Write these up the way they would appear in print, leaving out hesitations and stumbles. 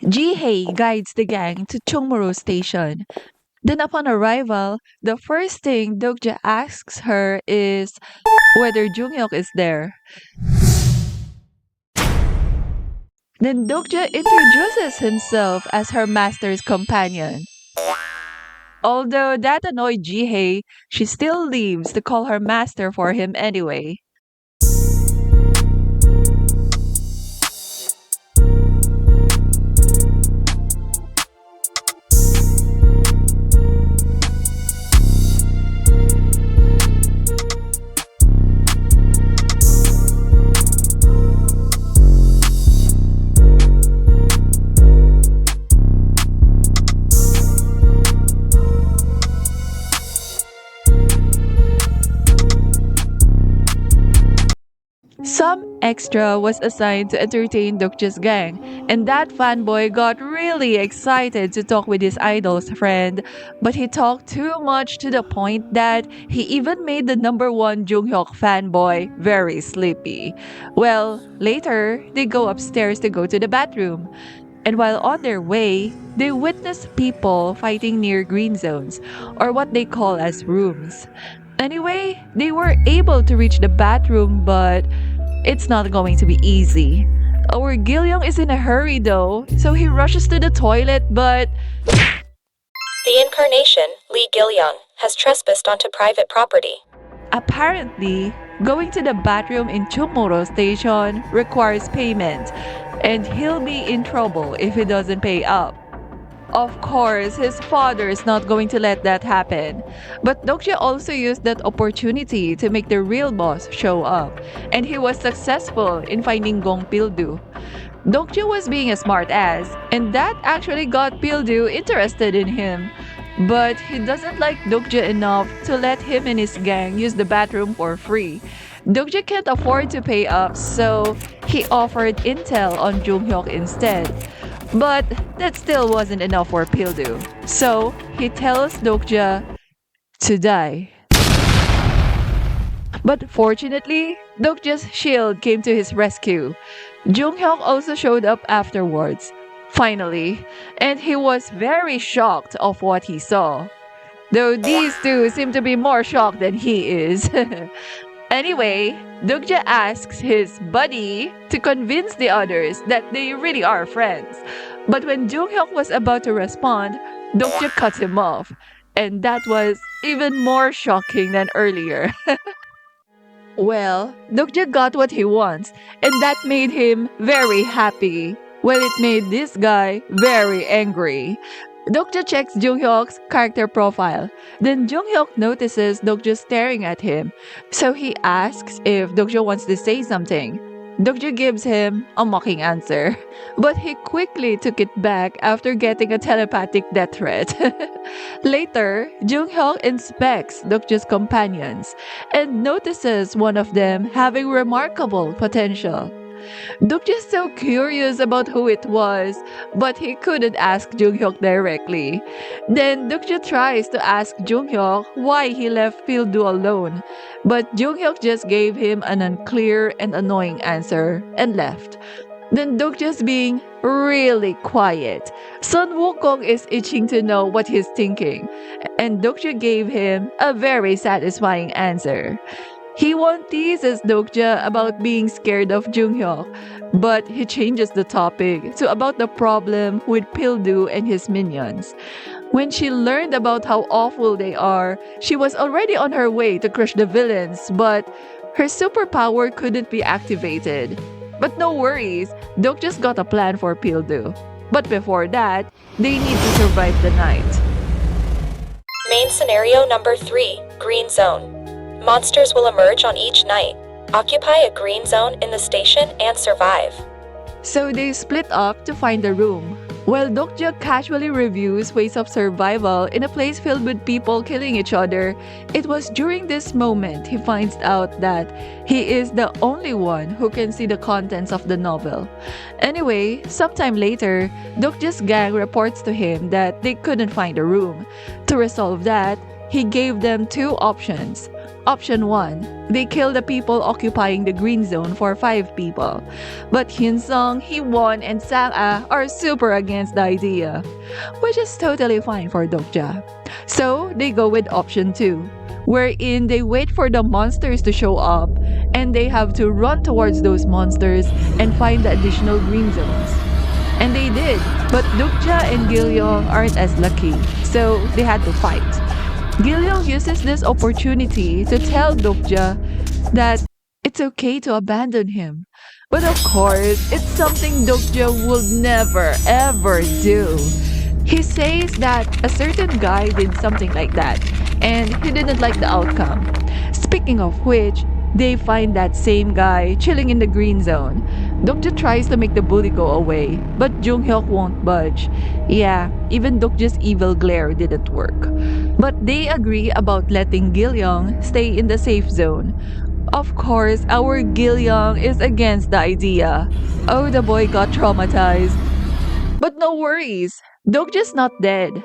Jihye guides the gang to Chungmuro station. Then upon arrival, the first thing Dokja asks her is whether Junghyeok is there. Then Dokja introduces himself as her master's companion. Although that annoyed Jihye, she still leaves to call her master for him anyway. Some extra was assigned to entertain Dokja's gang, and that fanboy got really excited to talk with his idol's friend, but he talked too much to the point that he even made the number one Junghyeok fanboy very sleepy. Well, later, they go upstairs to go to the bathroom. And while on their way, they witness people fighting near green zones, or what they call as rooms. Anyway, they were able to reach the bathroom, but it's not going to be easy. Our Gilyeong is in a hurry though, so he rushes to the toilet, but The incarnation, Lee Gilyeong, has trespassed onto private property. apparently, going to the bathroom in Chungmuro station requires payment, and he'll be in trouble if he doesn't pay up. Of course, his father is not going to let that happen. But Dokja also used that opportunity to make the real boss show up, and he was successful in finding Gong Pildu. Dokja was being a smart ass, and that actually got Pildu interested in him. But he doesn't like Dokja enough to let him and his gang use the bathroom for free. Dokja can't afford to pay up, so he offered intel on Junghyeok instead. But that still wasn't enough for Pildu. So he tells Dokja to die. But fortunately, Dokja's shield came to his rescue. Junghyeok also showed up afterwards, finally, and he was very shocked of what he saw. Though these two seem to be more shocked than he is. Anyway, Dokja asks his buddy to convince the others that they really are friends. But when Junghyeok was about to respond, Dokja cuts him off. And that was even more shocking than earlier. Well, Dokja got what he wants, and that made him very happy. Well, it made this guy very angry. Dokja checks Junghyeok's character profile. Then Junghyeok notices Dokja staring at him. So he asks if Dokja wants to say something. Dokja gives him a mocking answer. But he quickly took it back after getting a telepathic death threat. Later, Junghyeok inspects Dokja's companions and notices one of them having remarkable potential. Dokja's so curious about who it was, but he couldn't ask Junghyeok directly. Then Dokja tries to ask Junghyeok why he left Pildu alone, but Junghyeok just gave him an unclear and annoying answer and left. Then Dokja's being really quiet. Sun Wukong is itching to know what he's thinking, and Dokja gave him a very satisfying answer. Hyeonseong teases Dokja about being scared of Junghyeok, but he changes the topic to about the problem with Pildu and his minions. When she learned about how awful they are, she was already on her way to crush the villains, but her superpower couldn't be activated. But no worries, Dokja's got a plan for Pildu. But before that, they need to survive the night. Main scenario number 3, Green Zone. Monsters will emerge on each night. Occupy a green zone in the station and survive. So they split up to find a room. While Dokja casually reviews ways of survival in a place filled with people killing each other, it was during this moment he finds out that he is the only one who can see the contents of the novel. Anyway, sometime later, Dokja's gang reports to him that they couldn't find a room. To resolve that, he gave them two options. Option 1. They kill the people occupying the green zone for 5 people. But Hyeonseong, Huiwon, and Sangah are super against the idea, which is totally fine for Dokja. So they go with option 2, wherein they wait for the monsters to show up and they have to run towards those monsters and find the additional green zones. And they did, but Dokja and Gilyeong aren't as lucky, so they had to fight. Gilyeong uses this opportunity to tell Dokja that it's okay to abandon him. But of course, it's something Dokja would never ever do. He says that a certain guy did something like that, and he didn't like the outcome. Speaking of which, they find that same guy chilling in the green zone. Dokja tries to make the bully go away, but Junghyeok won't budge. Yeah, even Dokja's evil glare didn't work. But they agree about letting Gilyeong stay in the safe zone. Of course, our Gilyeong is against the idea. Oh, the boy got traumatized. But no worries, Dokja's not dead.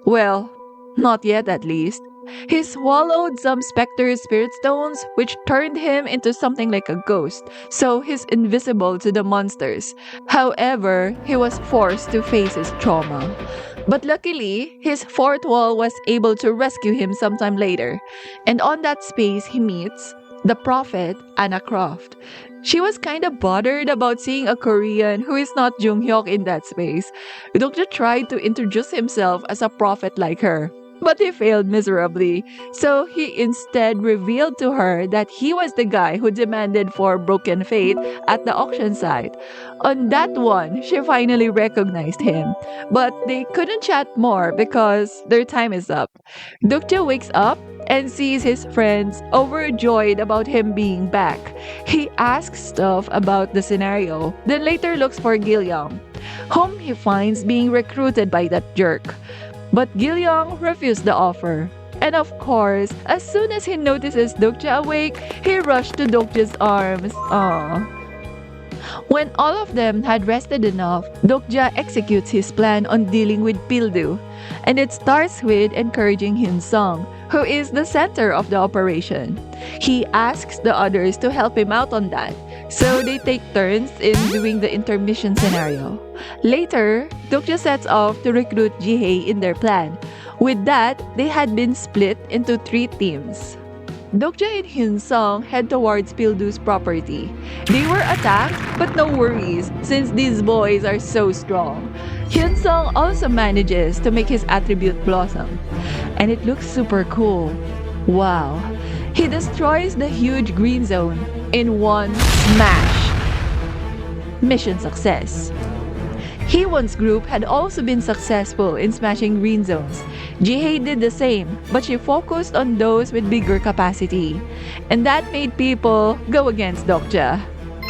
Well, not yet at least. He swallowed some specter spirit stones, which turned him into something like a ghost, so he's invisible to the monsters. However, he was forced to face his trauma. But luckily, his fourth wall was able to rescue him sometime later. And on that space, he meets the prophet, Anna Croft. She was kind of bothered about seeing a Korean who is not Junghyeok in that space. Dokja tried to introduce himself as a prophet like her, but he failed miserably. So he instead revealed to her that he was the guy who demanded for broken faith at the auction site. On that one, she finally recognized him. But they couldn't chat more because their time is up. Dokja wakes up and sees his friends overjoyed about him being back. He asks stuff about the scenario, then later looks for Gilyeong, whom he finds being recruited by that jerk. But Gilyeong refused the offer. And of course, as soon as he notices Dokja awake, he rushed to Dokja's arms. Aww. When all of them had rested enough, Dokja executes his plan on dealing with Pildu. And it starts with encouraging Hyeonseong, who is the center of the operation. He asks the others to help him out on that, so they take turns in doing the intermission scenario. Later, Dokja sets off to recruit Jihye in their plan. With that, they had been split into 3 teams. Dokja and Hyeonseong head towards Pildu's property. They were attacked, but no worries, since these boys are so strong. Hyeonseong also manages to make his attribute blossom. And it looks super cool. Wow. He destroys the huge green zone in one smash. Mission success. Hyeon's group had also been successful in smashing green zones. Jihye did the same, but she focused on those with bigger capacity. And that made people go against Dokja.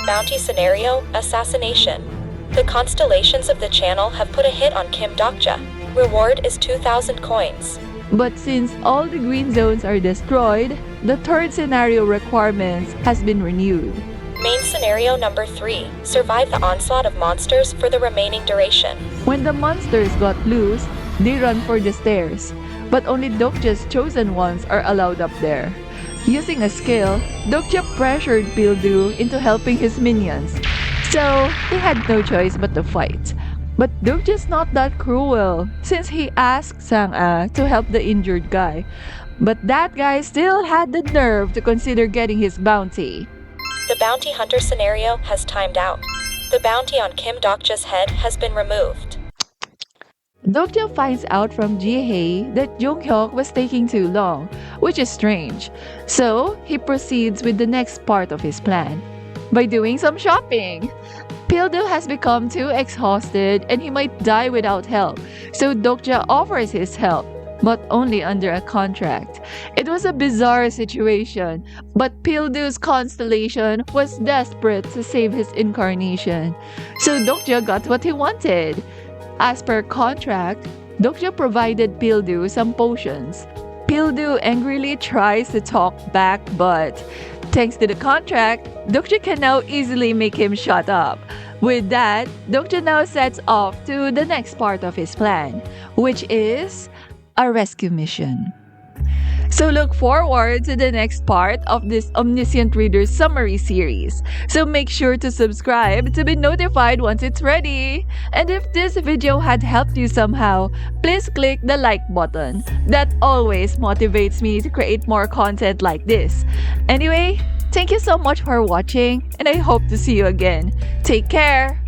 Bounty scenario, assassination. The constellations of the channel have put a hit on Kim Dokja. Reward is 2,000 coins. But since all the green zones are destroyed, the third scenario requirements has been renewed. Main scenario number 3. Survive the onslaught of monsters for the remaining duration. When the monsters got loose, they run for the stairs, but only Dokja's chosen ones are allowed up there. Using a skill, Dokja pressured Pildu into helping his minions, so they had no choice but to fight. But Dokja's not that cruel, since he asked Sangah to help the injured guy. But that guy still had the nerve to consider getting his bounty. The bounty hunter scenario has timed out. The bounty on Kim Dokja's head has been removed. Dokja finds out from Jihye that Junghyeok was taking too long, which is strange. So, he proceeds with the next part of his plan by doing some shopping. Pildu has become too exhausted and he might die without help, so Dokja offers his help, but only under a contract. It was a bizarre situation, but Pildu's constellation was desperate to save his incarnation, so Dokja got what he wanted. As per contract, Dokja provided Pildu some potions. Pildu angrily tries to talk back, but thanks to the contract, Dokja can now easily make him shut up. With that, Dokja now sets off to the next part of his plan, which is a rescue mission. So look forward to the next part of this Omniscient Reader Summary series. So make sure to subscribe to be notified once it's ready. And if this video had helped you somehow, please click the like button. That always motivates me to create more content like this. Anyway, thank you so much for watching, and I hope to see you again. Take care!